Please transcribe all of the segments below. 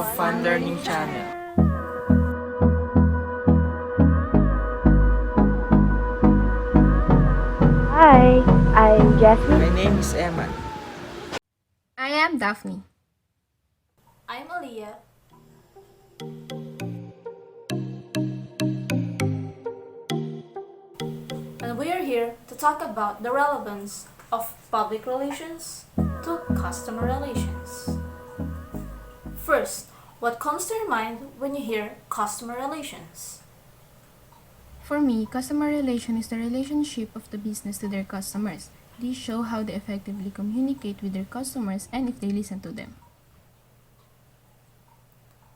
of Fun Learning Channel. Hi, I'm Jasmine. My name is Emma. I am Daphne. I'm Aliyah. And we are here to talk about the relevance of public relations to customer relations. First, what comes to your mind when you hear customer relations? For me, customer relation is the relationship of the business to their customers. These show how they effectively communicate with their customers and if they listen to them.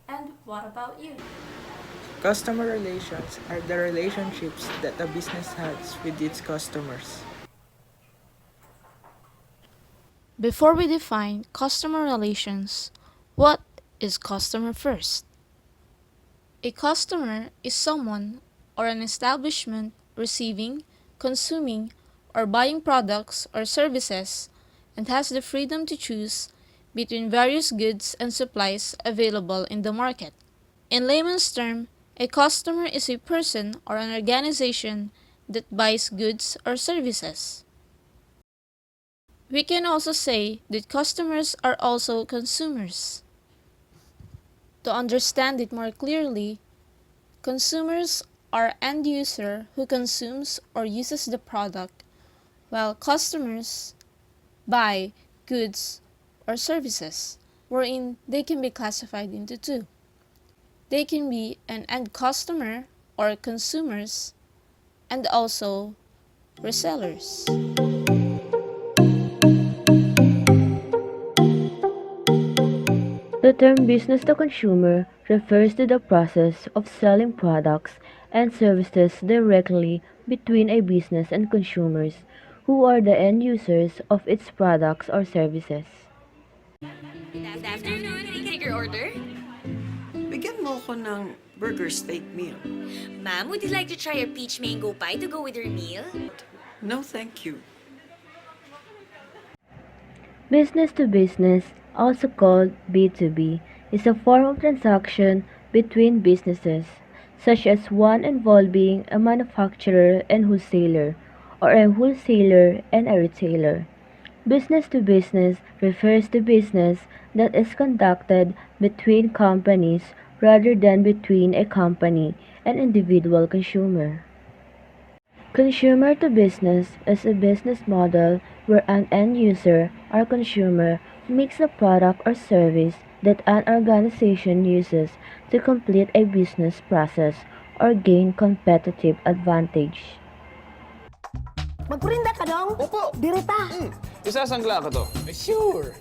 And what about you? Customer relations are the relationships that a business has with its customers. Before we define customer relations, what is customer first? A customer is someone or an establishment receiving, consuming, or buying products or services and has the freedom to choose between various goods and supplies available in the market. In layman's term, a customer is a person or an organization that buys goods or services. We can also say that customers are also consumers. To understand it more clearly, consumers are end user who consumes or uses the product, while customers buy goods or services, wherein they can be classified into two. They can be an end customer or consumers, and also resellers. The term business to consumer refers to the process of selling products and services directly between a business and consumers, who are the end users of its products or services. Good afternoon. Can I take your order? Bigyan mo ako ng burger steak meal. Ma'am, would you like to try our peach mango pie to go with your meal? No, thank you. Business to business, also called B2B, is a form of transaction between businesses, such as one involving a manufacturer and wholesaler, or a wholesaler and a retailer. Business to business refers to business that is conducted between companies rather than between a company and individual consumer. Consumer to business is a business model where an end user or consumer makes a product or service that an organization uses to complete a business process or gain competitive advantage. Magpurinda ka dong? Opo. Direta. Isasangla ko to. Sure.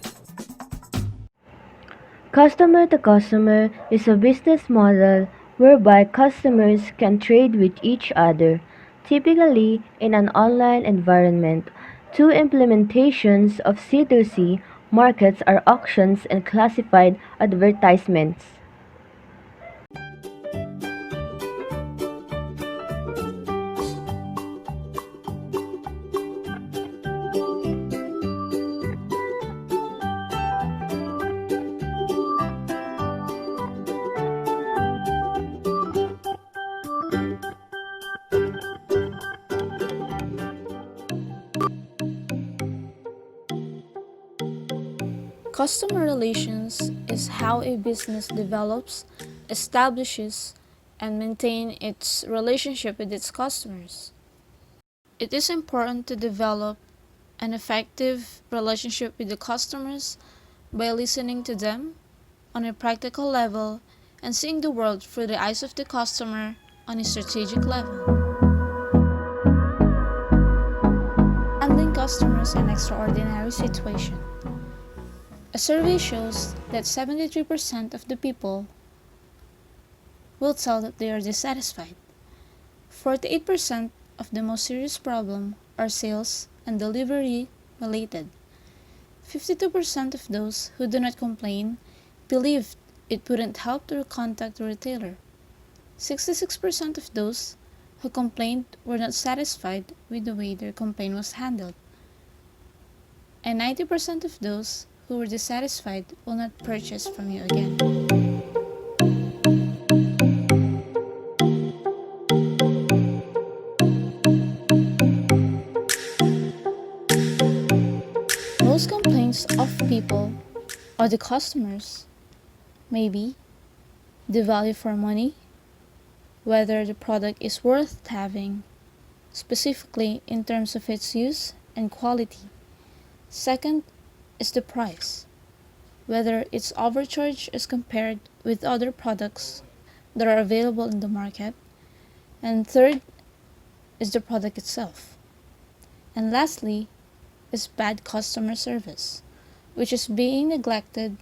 Customer to customer is a business model whereby customers can trade with each other, typically in an online environment. Two implementations of C2C markets are auctions and classified advertisements. Customer relations is how a business develops, establishes, and maintains its relationship with its customers. It is important to develop an effective relationship with the customers by listening to them on a practical level and seeing the world through the eyes of the customer on a strategic level. Handling customers in an extraordinary situation. A survey shows that 73% of the people will tell that they are dissatisfied. 48% of the most serious problems are sales and delivery related. 52% of those who do not complain believed it wouldn't help to contact the retailer. 66% of those who complained were not satisfied with the way their complaint was handled. And 90% of those who were dissatisfied will not purchase from you again. of people or the customers, maybe the value for money, whether the product is worth having, specifically in terms of its use and quality. Second is the price, whether it's overcharged as compared with other products that are available in the market. And third is the product itself. And lastly is bad customer service, which is being neglected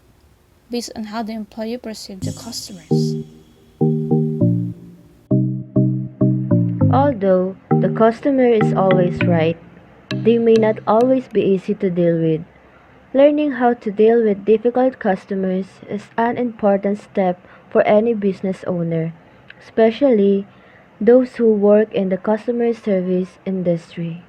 based on how the employee perceives the customers. Although the customer is always right, they may not always be easy to deal with. Learning how to deal with difficult customers is an important step for any business owner, especially those who work in the customer service industry.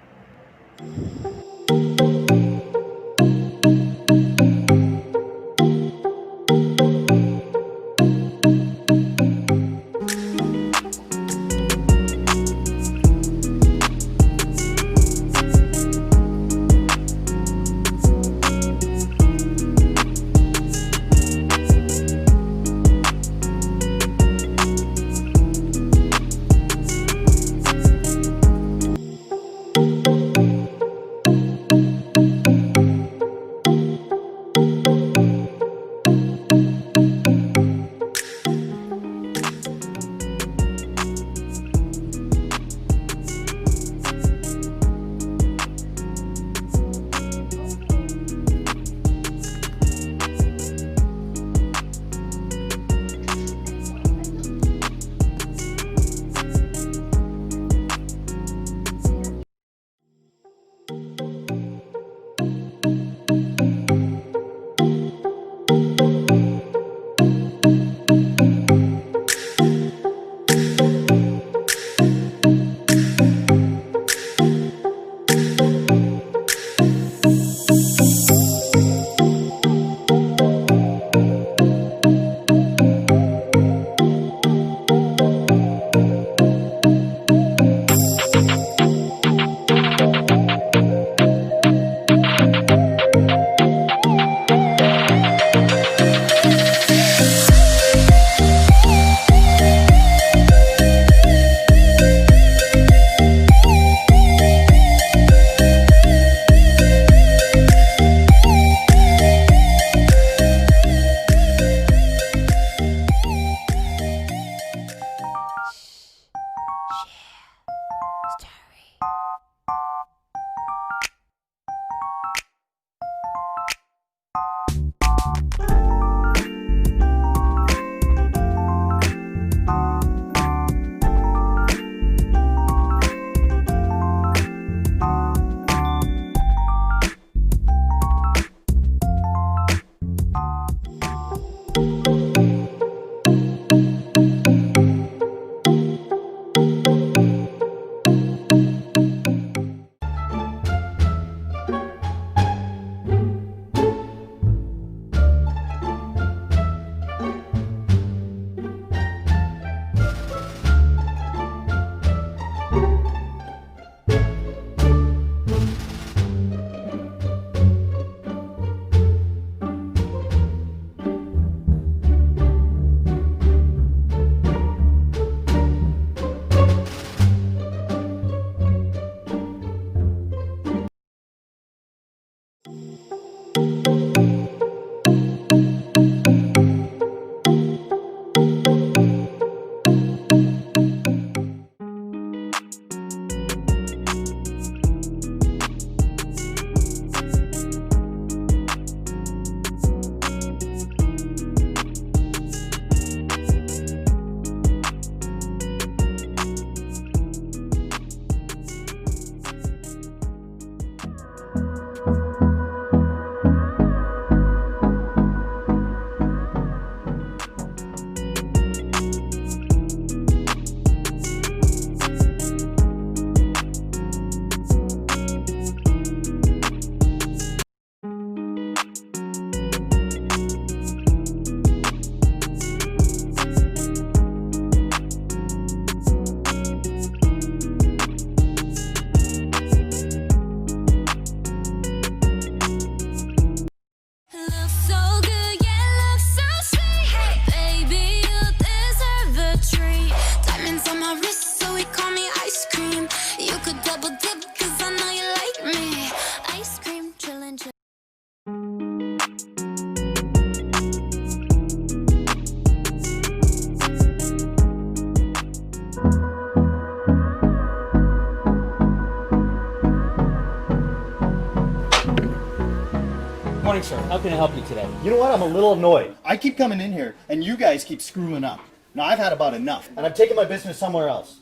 morning, sir. How can I help you today? You know what? I'm a little annoyed. I keep coming in here, and you guys keep screwing up. Now, I've had about enough, and I'm taking my business somewhere else.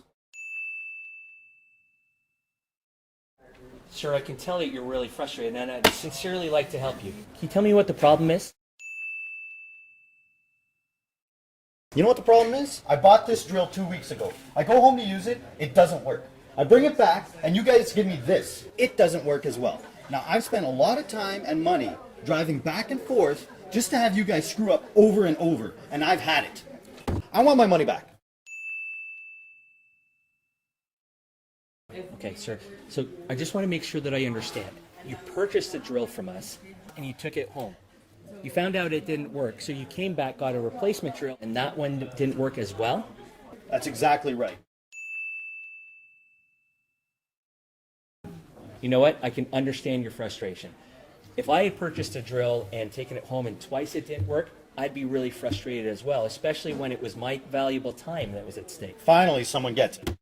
Sir, I can tell that you're really frustrated, and I'd sincerely like to help you. Can you tell me what the problem is? You know what the problem is? I bought this drill 2 weeks ago. I go home to use it, it doesn't work. I bring it back, and you guys give me this. It doesn't work as well. Now, I've spent a lot of time and money driving back and forth just to have you guys screw up over and over, and I've had it. I want my money back. Okay, sir. So I just want to make sure that I understand. You purchased a drill from us, and you took it home. You found out it didn't work, so you came back, got a replacement drill, and that one didn't work as well? That's exactly right. You know what? I can understand your frustration. If I had purchased a drill and taken it home and twice it didn't work, I'd be really frustrated as well, especially when it was my valuable time that was at stake. Finally, someone gets it.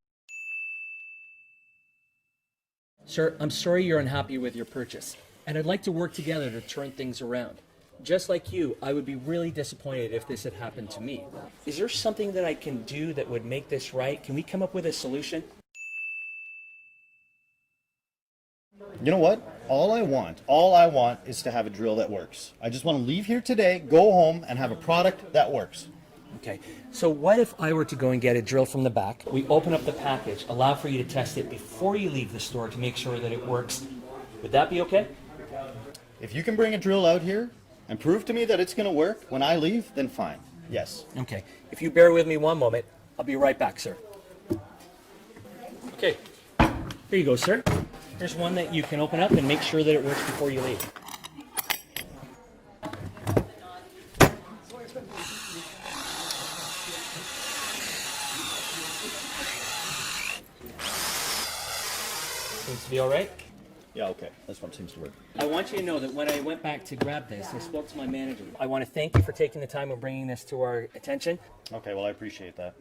Sir, I'm sorry you're unhappy with your purchase, and I'd like to work together to turn things around. Just like you, I would be really disappointed if this had happened to me. Is there something that I can do that would make this right? Can we come up with a solution? You know what? All I want is to have a drill that works. I just want to leave here today, go home, and have a product that works. Okay, so what if I were to go and get a drill from the back? We open up the package, allow for you to test it before you leave the store to make sure that it works. Would that be okay? If you can bring a drill out here and prove to me that it's going to work when I leave, then fine. Yes. Okay, if you bear with me one moment, I'll be right back, sir. Okay, here you go, sir. Here's one that you can open up and make sure that it works before you leave. Seems to be all right. Yeah, okay. This one seems to work. I want you to know that when I went back to grab this, I spoke to my manager. I want to thank you for taking the time of bringing this to our attention. Okay, well, I appreciate that.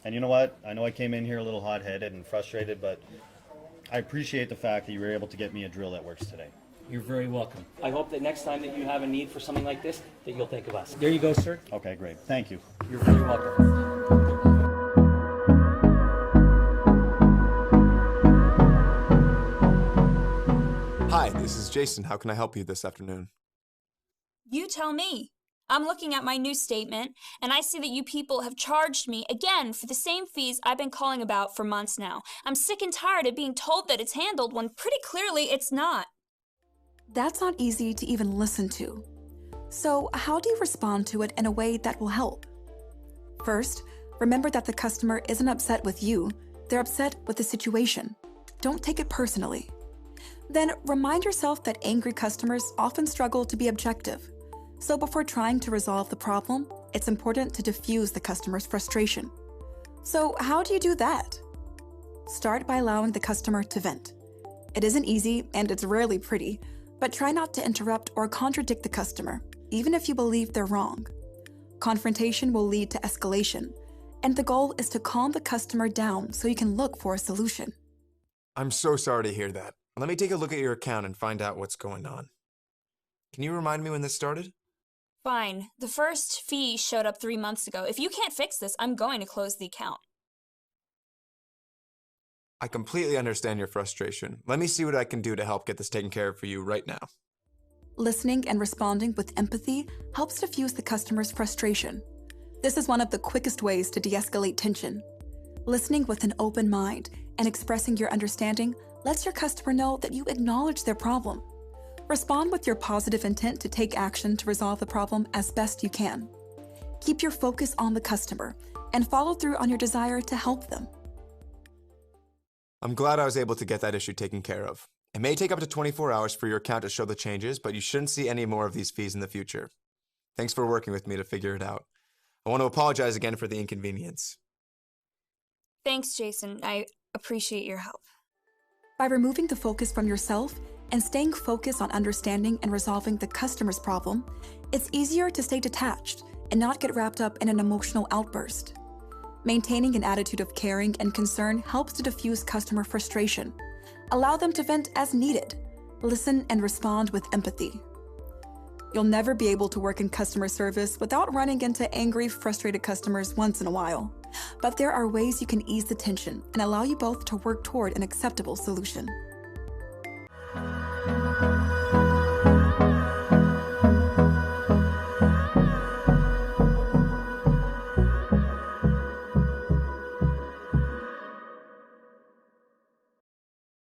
And you know what? I know I came in here a little hot-headed and frustrated, but I appreciate the fact that you were able to get me a drill that works today. You're very welcome. I hope that next time that you have a need for something like this, that you'll think of us. There you go, sir. Okay, great. Thank you. You're very welcome. Hi, this is Jason. How can I help you this afternoon? You tell me. I'm looking at my new statement, and I see that you people have charged me again for the same fees I've been calling about for months now. I'm sick and tired of being told that it's handled when pretty clearly it's not. That's not easy to even listen to. So, how do you respond to it in a way that will help? First, remember that the customer isn't upset with you, they're upset with the situation. Don't take it personally. Then, remind yourself that angry customers often struggle to be objective. So before trying to resolve the problem, it's important to diffuse the customer's frustration. So how do you do that? Start by allowing the customer to vent. It isn't easy and it's rarely pretty, but try not to interrupt or contradict the customer, even if you believe they're wrong. Confrontation will lead to escalation, and the goal is to calm the customer down so you can look for a solution. I'm so sorry to hear that. Let me take a look at your account and find out what's going on. Can you remind me when this started? Fine. The first fee showed up 3 months ago. If you can't fix this, I'm going to close the account. I completely understand your frustration. Let me see what I can do to help get this taken care of for you right now. Listening and responding with empathy helps diffuse the customer's frustration. This is one of the quickest ways to de-escalate tension. Listening with an open mind and expressing your understanding lets your customer know that you acknowledge their problem. Respond with your positive intent to take action to resolve the problem as best you can. Keep your focus on the customer and follow through on your desire to help them. I'm glad I was able to get that issue taken care of. It may take up to 24 hours for your account to show the changes, but you shouldn't see any more of these fees in the future. Thanks for working with me to figure it out. I want to apologize again for the inconvenience. Thanks, Jason. I appreciate your help. By removing the focus from yourself and staying focused on understanding and resolving the customer's problem, it's easier to stay detached and not get wrapped up in an emotional outburst. Maintaining an attitude of caring and concern helps to diffuse customer frustration. Allow them to vent as needed. Listen and respond with empathy. You'll never be able to work in customer service without running into angry, frustrated customers once in a while. But there are ways you can ease the tension and allow you both to work toward an acceptable solution.